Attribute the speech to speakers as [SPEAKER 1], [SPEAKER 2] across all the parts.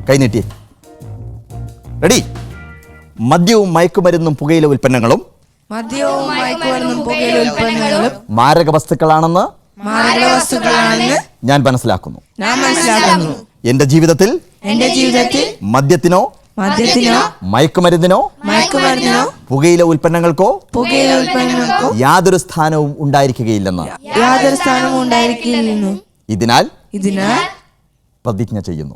[SPEAKER 1] കൈനീട്ടി. റെഡി? മദ്യവും മയക്കുമരുന്നും പുകയില ഉൽപ്പന്നങ്ങളും മാരക വസ്തുക്കളാണെന്ന് ഞാൻ മനസ്സിലാക്കുന്നു. എന്റെ ജീവിതത്തിൽ മദ്യത്തിനോ മയക്കുമരുന്നിനോ പുകയില ഉൽപ്പന്നങ്ങൾക്കോ യാതൊരു സ്ഥാനവും ഉണ്ടായിരിക്കുകയില്ലെന്ന് ഇതിനാൽ പ്രതിജ്ഞ ചെയ്യുന്നു.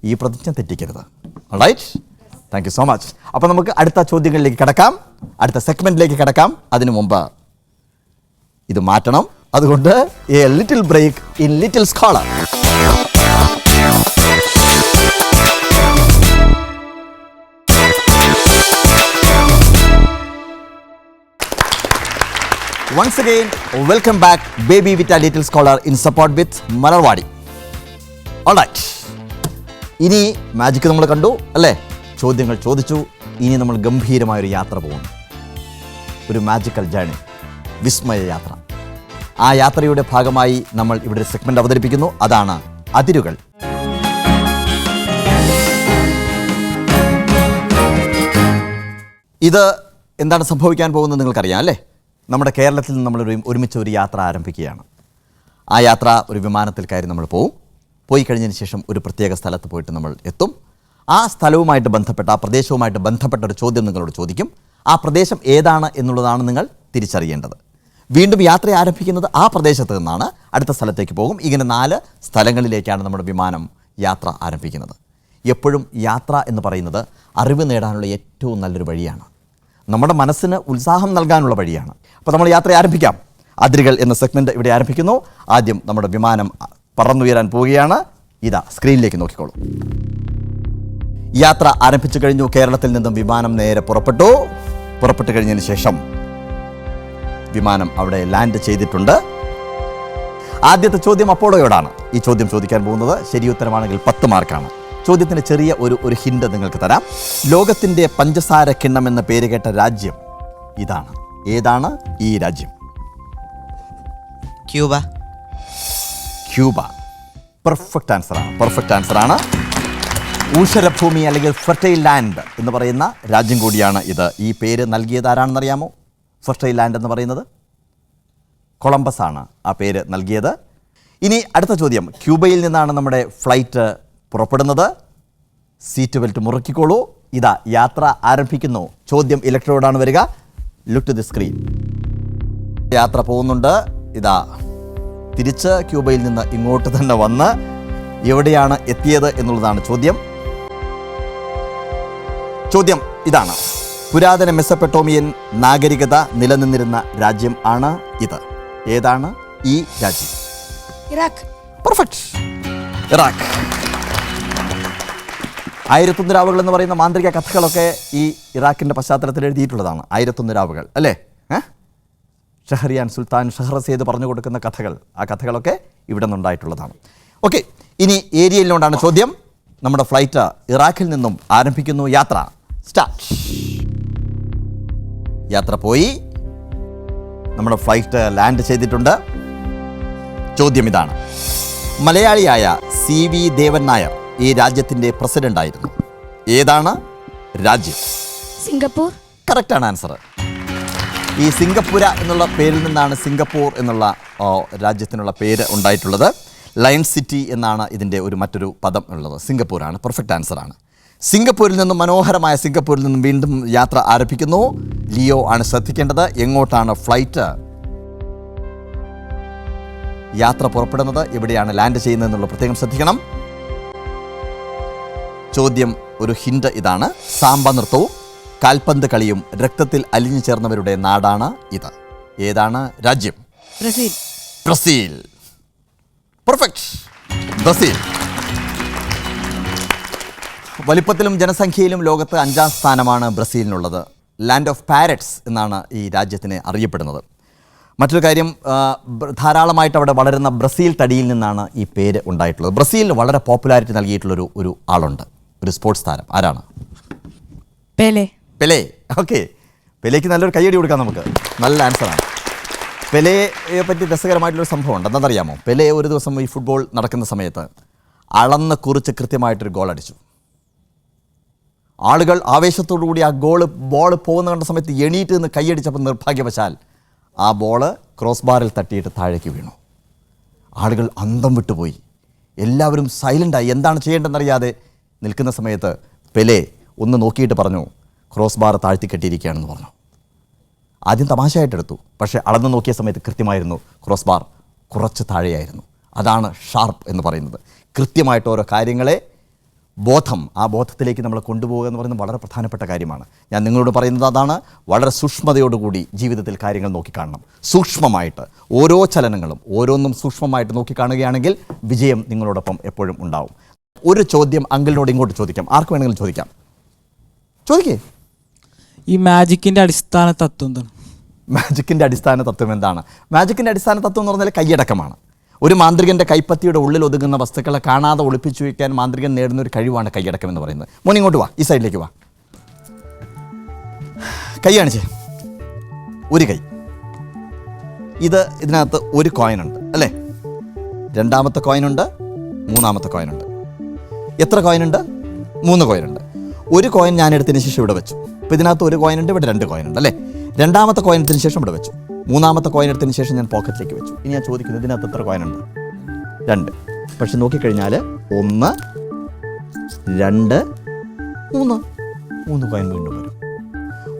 [SPEAKER 1] ഈ പ്രതിജ്ഞ തെറ്റിക്കരുത്. Alright, thank you so much. അപ്പോൾ നമുക്ക് അടുത്ത ചോദ്യങ്ങളിലേക്ക് കിടക്കാം, അടുത്ത സെഗ്മെന്റിലേക്ക് കിടക്കാം. അതിനു മുമ്പ് ഇത് മാറ്റണം. അതുകൊണ്ട് a little break in little scholar. Once again, welcome back, Baby Vita Little Scholar in support with Malarwadi. All right. ഇനി മാജിക് നമ്മൾ കണ്ടു അല്ലേ? ചോദ്യങ്ങൾ ചോദിച്ചു. ഇനി നമ്മൾ ഗംഭീരമായൊരു യാത്ര പോകുന്നു. ഒരു മാജിക്കൽ ജേണി, വിസ്മയ യാത്ര. ആ യാത്രയുടെ ഭാഗമായി നമ്മൾ ഇവിടെ ഒരു സെഗ്മെന്റ് അവതരിപ്പിക്കുന്നു. അതാണ് അതിരുകൾ. ഇത് എന്താണ് സംഭവിക്കാൻ പോകുന്നത് നിങ്ങൾക്കറിയാം അല്ലേ? നമ്മുടെ കേരളത്തിൽ നിന്ന് നമ്മൾ ഒരുമിച്ച് ഒരു യാത്ര ആരംഭിക്കുകയാണ്. ആ യാത്ര ഒരു വിമാനത്തിൽ കയറി നമ്മൾ പോയി കഴിഞ്ഞതിന് ശേഷം ഒരു പ്രത്യേക സ്ഥലത്ത് പോയിട്ട് നമ്മൾ എത്തും. ആ സ്ഥലവുമായിട്ട് ബന്ധപ്പെട്ട, ആ പ്രദേശവുമായിട്ട് ബന്ധപ്പെട്ട ഒരു ചോദ്യം നിങ്ങളോട് ചോദിക്കും. ആ പ്രദേശം ഏതാണ് എന്നുള്ളതാണ് നിങ്ങൾ തിരിച്ചറിയേണ്ടത്. വീണ്ടും യാത്ര ആരംഭിക്കുന്നത് ആ പ്രദേശത്ത് നിന്നാണ്. അടുത്ത സ്ഥലത്തേക്ക് പോകും. ഇങ്ങനെ 4 സ്ഥലങ്ങളിലേക്കാണ് നമ്മുടെ വിമാനം യാത്ര ആരംഭിക്കുന്നത്. എപ്പോഴും യാത്ര എന്ന് പറയുന്നത് അറിവ് നേടാനുള്ള ഏറ്റവും നല്ലൊരു വഴിയാണ്. നമ്മുടെ മനസ്സിന് ഉത്സാഹം നൽകാനുള്ള വഴിയാണ്. അപ്പോൾ നമ്മൾ യാത്ര ആരംഭിക്കാം. അതിരുകൾ എന്ന സെഗ്മെന്റ് ഇവിടെ ആരംഭിക്കുന്നു. ആദ്യം നമ്മുടെ വിമാനം പറന്നുയരാൻ പോവുകയാണ്. ഇതാ സ്ക്രീനിലേക്ക് നോക്കിക്കോളൂ. യാത്ര ആരംഭിച്ചു കഴിഞ്ഞു. കേരളത്തിൽ നിന്നും വിമാനം നേരെ പുറപ്പെട്ടു കഴിഞ്ഞതിന് ശേഷം വിമാനം അവിടെ ലാൻഡ് ചെയ്തിട്ടുണ്ട്. ആദ്യത്തെ ചോദ്യം അപ്പോളോയോടാണ്. ഈ ചോദ്യം ചോദിക്കാൻ പോകുന്നത് ശരിയുത്തരമാണെങ്കിൽ 10 മാർക്കാണ്. ചോദ്യത്തിന് ചെറിയ ഒരു ഹിന്റ് നിങ്ങൾക്ക് തരാം. ലോകത്തിൻ്റെ പഞ്ചസാര കിണ്ണം എന്ന പേര് കേട്ട രാജ്യം ഇതാണ്. ഏതാണ് ഈ രാജ്യം? ക്യൂബ. പെർഫെക്റ്റ് ആൻസറാണ്. ഊഷരഭൂമി അല്ലെങ്കിൽ ഫെർട്ടൈൽ ലാൻഡ് എന്ന് പറയുന്ന രാജ്യം കൂടിയാണ് ഇത്. ഈ പേര് നൽകിയത് ആരാണെന്നറിയാമോ? ഫെർട്ടൈൽ ലാൻഡ് എന്ന് പറയുന്നത് കൊളംബസ് ആണ് ആ പേര് നൽകിയത്. ഇനി അടുത്ത ചോദ്യം. ക്യൂബയിൽ നിന്നാണ് നമ്മുടെ ഫ്ലൈറ്റ് പുറപ്പെടുന്നത്. സീറ്റ് ബെൽറ്റ് മുറുക്കിക്കോളൂ. ഇതാ യാത്ര ആരംഭിക്കുന്നു. ചോദ്യം ഇലക്ട്രോഡാണ് വരിക. Look to the screen. യാത്ര പോകുന്നുണ്ട്. ഇതാ തിരിച്ച് ക്യൂബയിൽ നിന്ന് ഇങ്ങോട്ട് തന്നെ വന്ന് എവിടെയാണ് എത്തിയത് എന്നുള്ളതാണ് ചോദ്യം. ചോദ്യം ഇതാണ്. പുരാതന മെസപ്പൊട്ടേമിയൻ നാഗരികത നിലനിന്നിരുന്ന രാജ്യം ആണ് ഇത്. ഏതാണ് ഈ രാജ്യം? പെർഫെക്റ്റ്. ഇറാഖ്. 1001 രാവുകൾ എന്ന് പറയുന്ന മാന്ത്രിക കഥകളൊക്കെ ഈ ഇറാഖിൻ്റെ പശ്ചാത്തലത്തിൽ എഴുതിയിട്ടുള്ളതാണ്. 1001 രാവുകൾ അല്ലേ? ഷഹറിയാൻ സുൽത്താൻ ഷഹ്റസേദ് പറഞ്ഞു കൊടുക്കുന്ന കഥകൾ, ആ കഥകളൊക്കെ ഇവിടെ നിന്നുണ്ടായിട്ടുള്ളതാണ്. ഓക്കെ, ഇനി ഏരിയയിലോണ്ടാണ് ചോദ്യം. നമ്മുടെ ഫ്ലൈറ്റ് ഇറാഖിൽ നിന്നും ആരംഭിക്കുന്നു. യാത്ര സ്റ്റാർട്ട്. യാത്ര പോയി. നമ്മുടെ ഫ്ലൈറ്റ് ലാൻഡ് ചെയ്തിട്ടുണ്ട്. ചോദ്യം ഇതാണ്. മലയാളിയായ CV ദേവൻ നായർ ഈ രാജ്യത്തിൻ്റെ പ്രസിഡന്റ് ആയിരുന്നു. ഏതാണ് രാജ്യം?
[SPEAKER 2] സിംഗപ്പൂർ.
[SPEAKER 1] കറക്റ്റാണ് ആൻസർ. ഈ സിംഗപ്പൂര എന്നുള്ള പേരിൽ നിന്നാണ് സിംഗപ്പൂർ എന്നുള്ള രാജ്യത്തിനുള്ള പേര് ഉണ്ടായിട്ടുള്ളത്. ലയൺ സിറ്റി എന്നാണ് ഇതിൻ്റെ മറ്റൊരു പദം ഉള്ളത്. സിംഗപ്പൂരാണ്. പെർഫെക്റ്റ് ആൻസറാണ്. സിംഗപ്പൂരിൽ നിന്നും, മനോഹരമായ സിംഗപ്പൂരിൽ നിന്നും വീണ്ടും യാത്ര ആരംഭിക്കുന്നു. ലിയോ ആണ് ശ്രദ്ധിക്കേണ്ടത്. എങ്ങോട്ടാണ് ഫ്ലൈറ്റ് യാത്ര പുറപ്പെടുന്നത്, എവിടെയാണ് ലാൻഡ് ചെയ്യുന്നത് എന്നുള്ള പ്രത്യേകം ശ്രദ്ധിക്കണം. ചോദ്യം ഒരു ഹിന്റ് ഇതാണ്. സാമ്പ നൃത്തവും കാൽപന്ത് കളിയും രക്തത്തിൽ അലിഞ്ഞു ചേർന്നവരുടെ നാടാണ് ഇത്. ഏതാണ് രാജ്യം? ബ്രസീൽ. പെർഫെക്റ്റ്. ബ്രസീൽ. വലിപ്പത്തിലും ജനസംഖ്യയിലും ലോകത്ത് 5ാം സ്ഥാനമാണ് ബ്രസീലിനുള്ളത്. ലാൻഡ് ഓഫ് പാരറ്റ്സ് എന്നാണ് ഈ രാജ്യത്തിനെ അറിയപ്പെടുന്നത്. മറ്റൊരു കാര്യം, ധാരാളമായിട്ട് അവിടെ വളരുന്ന ബ്രസീൽ തടിയിൽ നിന്നാണ് ഈ പേര് ഉണ്ടായിട്ടുള്ളത്. ബ്രസീലിന് വളരെ പോപ്പുലാരിറ്റി നൽകിയിട്ടുള്ളൊരു ആളുണ്ട്, ഒരു സ്പോർട്സ് താരം. ആരാണ്? പെലെ. ഓക്കെ, പെലേക്ക് നല്ലൊരു കയ്യടി കൊടുക്കാം നമുക്ക്. നല്ല ആൻസറാണ്. പെലെയെ പറ്റി രസകരമായിട്ടുള്ളൊരു സംഭവമുണ്ട്. എന്താണെന്നറിയാമോ? പെലെ ഒരു ദിവസം ഈ ഫുട്ബോൾ നടക്കുന്ന സമയത്ത് അളന്ന് കുറിച്ച് കൃത്യമായിട്ടൊരു ഗോൾ അടിച്ചു. ആളുകൾ ആവേശത്തോടു കൂടി ആ ബോൾ പോകുന്ന കണ്ട സമയത്ത് എണീറ്റ് നിന്ന് കൈയടിച്ചപ്പോൾ നിർഭാഗ്യവശാൽ ആ ബോള് ക്രോസ് ബാറിൽ തട്ടിയിട്ട് താഴേക്ക് വീണു. ആളുകൾ അന്തം വിട്ടുപോയി. എല്ലാവരും സൈലൻ്റായി. എന്താണ് ചെയ്യേണ്ടതെന്നറിയാതെ നിൽക്കുന്ന സമയത്ത് പെലെ ഒന്ന് നോക്കിയിട്ട് പറഞ്ഞു, ക്രോസ് ബാർ താഴ്ത്തി കെട്ടിയിരിക്കുകയാണെന്ന് പറഞ്ഞു. ആദ്യം തമാശയായിട്ടെടുത്തു. പക്ഷേ അളന്ന് നോക്കിയ സമയത്ത് കൃത്യമായിരുന്നു ക്രോസ് ബാർ കുറച്ച് താഴെയായിരുന്നു. അതാണ് ഷാർപ്പ് എന്ന് പറയുന്നത്. കൃത്യമായിട്ട് ഓരോ കാര്യങ്ങളെ ആ ബോധത്തിലേക്ക് നമ്മൾ കൊണ്ടുപോകുക എന്ന് പറയുന്നത് വളരെ പ്രധാനപ്പെട്ട കാര്യമാണ്. ഞാൻ നിങ്ങളോട് പറയുന്നത് അതാണ്. വളരെ സൂക്ഷ്മതയോടുകൂടി ജീവിതത്തിൽ കാര്യങ്ങൾ നോക്കിക്കാണണം. സൂക്ഷ്മമായിട്ട് ഓരോ ചലനങ്ങളും ഓരോന്നും സൂക്ഷ്മമായിട്ട് നോക്കിക്കാണുകയാണെങ്കിൽ വിജയം നിങ്ങളോടൊപ്പം എപ്പോഴും ഉണ്ടാവും. ഒരു ചോദ്യം അങ്കിളിനോട് ഇങ്ങോട്ട് ചോദിക്കാം. ആർക്ക് വേണമെങ്കിലും ചോദിക്കാം. ചോദിക്കേ.
[SPEAKER 2] ഈ മാജിക്കിൻ്റെ അടിസ്ഥാന തത്വം എന്താണ്?
[SPEAKER 1] മാജിക്കിൻ്റെ അടിസ്ഥാന തത്വം എന്താണ്? മാജിക്കിൻ്റെ അടിസ്ഥാന തത്വം എന്ന് പറഞ്ഞാൽ കൈയടക്കമാണ്. ഒരു മാന്ത്രികൻ്റെ കൈപ്പത്തിയുടെ ഉള്ളിൽ ഒതുങ്ങുന്ന വസ്തുക്കളെ കാണാതെ ഒളിപ്പിച്ചു വയ്ക്കാൻ മാന്ത്രികൻ നേടുന്ന ഒരു കഴിവാണ് കൈയടക്കം എന്ന് പറയുന്നത്. മോൻ ഇങ്ങോട്ട് വാ, ഈ സൈഡിലേക്ക് വാ. കൈ കാണിച്ചേ. ഒരു കൈ. ഇതിനകത്ത് ഒരു കോയിനുണ്ട് അല്ലേ? രണ്ടാമത്തെ കോയിനുണ്ട്, മൂന്നാമത്തെ കോയിനുണ്ട്. എത്ര കോയിനുണ്ട്? 3 കോയിനുണ്ട്. ഒരു കോയിൻ ഞാൻ എടുത്തതിന് ശേഷം ഇവിടെ വെച്ചു. അപ്പോൾ ഇതിനകത്ത് ഒരു കോയിനുണ്ട്, ഇവിടെ 2 കോയിനുണ്ട് അല്ലേ? രണ്ടാമത്തെ കോയിൻ എടുത്തതിന് ശേഷം ഇവിടെ വെച്ചു. മൂന്നാമത്തെ കോയിൻ എടുത്തതിന് ശേഷം ഞാൻ പോക്കറ്റിലേക്ക് വെച്ചു. ഇനി ഞാൻ ചോദിക്കുന്നത് ഇതിനകത്ത് എത്ര കോയിനുണ്ട്? 2. പക്ഷെ നോക്കിക്കഴിഞ്ഞാൽ 1, 2, 3 കോയിൻ വീണ്ടും വരും.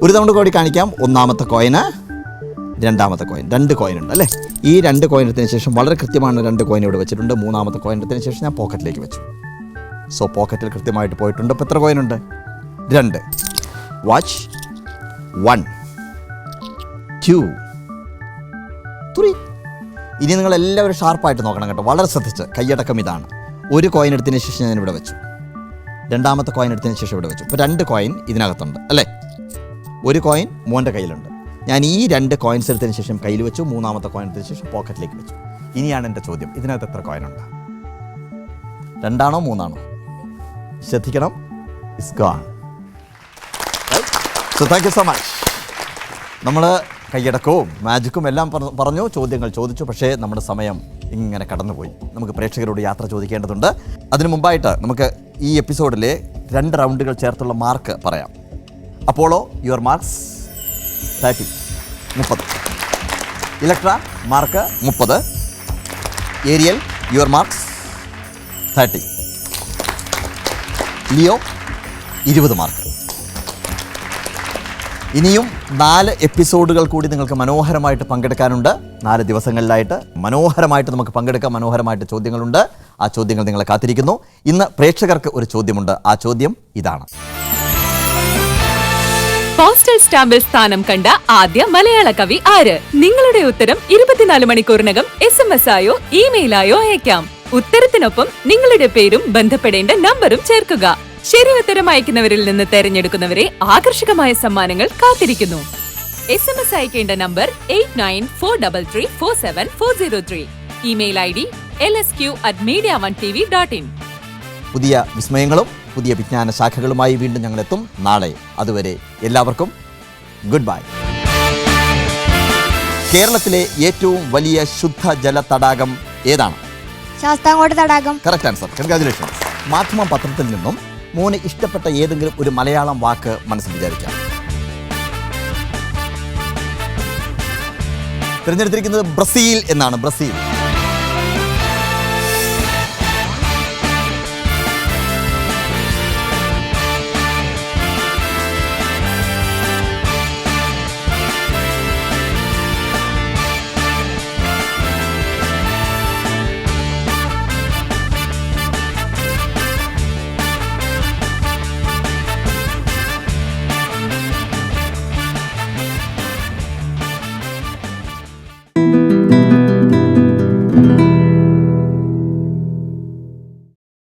[SPEAKER 1] ഒരു തവണ കൂടി കാണിക്കാം. ഒന്നാമത്തെ കോയിന്, രണ്ടാമത്തെ കോയിൻ, 2 കോയിനുണ്ട് അല്ലേ? ഈ 2 കോയിൻ എടുത്തതിന് ശേഷം വളരെ കൃത്യമാണ് 2 കോയിൻ ഇവിടെ വെച്ചിട്ടുണ്ട്. മൂന്നാമത്തെ കോയിൻ എടുത്തതിന് ശേഷം ഞാൻ പോക്കറ്റിലേക്ക് വെച്ചു. സോ പോക്കറ്റിൽ കൃത്യമായിട്ട് പോയിട്ടുണ്ട്. ഇപ്പോൾ എത്ര കോയിനുണ്ട്? 2. വാച്ച്. 1, 2, 3. ഇനി നിങ്ങൾ എല്ലാവരും ഷാർപ്പായിട്ട് നോക്കണം കേട്ടോ, വളരെ ശ്രദ്ധിച്ച്. കൈയടക്കം ഇതാണ്. ഒരു കോയിൻ എടുത്തതിന് ശേഷം ഞാൻ ഇവിടെ വെച്ചു. രണ്ടാമത്തെ കോയിൻ എടുത്തതിന് ശേഷം ഇവിടെ വെച്ചു. ഇപ്പോൾ 2 കോയിൻ ഇതിനകത്തുണ്ട് അല്ലേ? ഒരു കോയിൻ മോൻ്റെ കയ്യിലുണ്ട്. ഞാൻ ഈ 2 കോയിൻസ് എടുത്തതിന് ശേഷം കയ്യിൽ വെച്ചു. മൂന്നാമത്തെ കോയിൻ എടുത്തതിന് ശേഷം പോക്കറ്റിലേക്ക് വെച്ചു. ഇനിയാണ് എൻ്റെ ചോദ്യം, ഇതിനകത്ത് എത്ര കോയിനുണ്ട്? 2 ആണോ 3 ആണോ? ശ്രദ്ധിക്കണം. It's gone. So thank you so much. നമ്മൾ കൈയടക്കവും മാജിക്കും എല്ലാം പറഞ്ഞു, ചോദ്യങ്ങൾ ചോദിച്ചു. പക്ഷേ നമ്മുടെ സമയം ഇങ്ങനെ കടന്നുപോയി. നമുക്ക് പ്രേക്ഷകരോട് യാത്ര ചോദിക്കേണ്ടതുണ്ട്. അതിനു മുമ്പായിട്ട് നമുക്ക് ഈ എപ്പിസോഡിലെ 2 റൗണ്ടുകൾ ചേർത്തുള്ള മാർക്ക് പറയാം. Apollo your marks 30. Electra mark 30. Ariel your marks 30. Leo 20 mark. ഇനിയും 4 എപ്പിസോഡുകൾ കൂടി നിങ്ങൾക്ക് മനോഹരമായിട്ട് പങ്കെടുക്കാനുണ്ട്. 4 ദിവസങ്ങളിലായിട്ട് മനോഹരമായിട്ട് നമുക്ക് പങ്കെടുക്കാം. മനോഹരമായിട്ട് ചോദ്യങ്ങളുണ്ട്. ആ ചോദ്യങ്ങൾ നിങ്ങളെ കാത്തിരിക്കുന്നു. ഇന്ന് പ്രേക്ഷകർക്ക് ഒരു ചോദ്യമുണ്ട്. ആ ചോദ്യം ഇതാണ്.
[SPEAKER 3] പോസ്റ്റൽ സ്റ്റാമ്പിൽ സ്ഥാനം കണ്ട ആദ്യ മലയാള കവി ആര്? നിങ്ങളുടെ ഉത്തരം 24 മണിക്കൂറിനകം SMS ആയോ ഇമെയിലായോ അയക്കാം. ഉത്തരത്തിനൊപ്പം നിങ്ങളുടെ പേരും ബന്ധപ്പെടേണ്ട നമ്പറും ചേർക്കുക. ശരി ഉത്തരം അയക്കുന്നവരിൽ നിന്ന് തെരഞ്ഞെടുക്കുന്നവരെ ആകർഷകമായ സമ്മാനങ്ങൾ കാത്തിരിക്കുന്നു. SMS അയക്കേണ്ട നമ്പർ 8943347403. Email ID lsq@mediaonetv.in.
[SPEAKER 1] പുതിയ വിസ്മയങ്ങളും പുതിയ വിജ്ഞാന ശാഖകളുമായി വീണ്ടും ഞങ്ങളെത്തും നാളെ. അതുവരെ എല്ലാവർക്കും ഗുഡ് ബൈ. കേരളത്തിലെ ഏറ്റവും വലിയ ശുദ്ധജല തടാകം ഏതാണ്?
[SPEAKER 4] ശാസ്താംകോട്ട തടാകം.
[SPEAKER 1] Correct answer. കൺഗ്രാജുലേഷൻസ്. മാധ്യമം പത്രത്തിൽ നിന്നും മോന് ഇഷ്ടപ്പെട്ട ഏതെങ്കിലും ഒരു മലയാളം വാക്ക് മനസ്സിൽ വിചാരിക്കാം. തിരഞ്ഞെടുത്തിരിക്കുന്നത് ബ്രസീൽ എന്നാണ്. ബ്രസീൽ.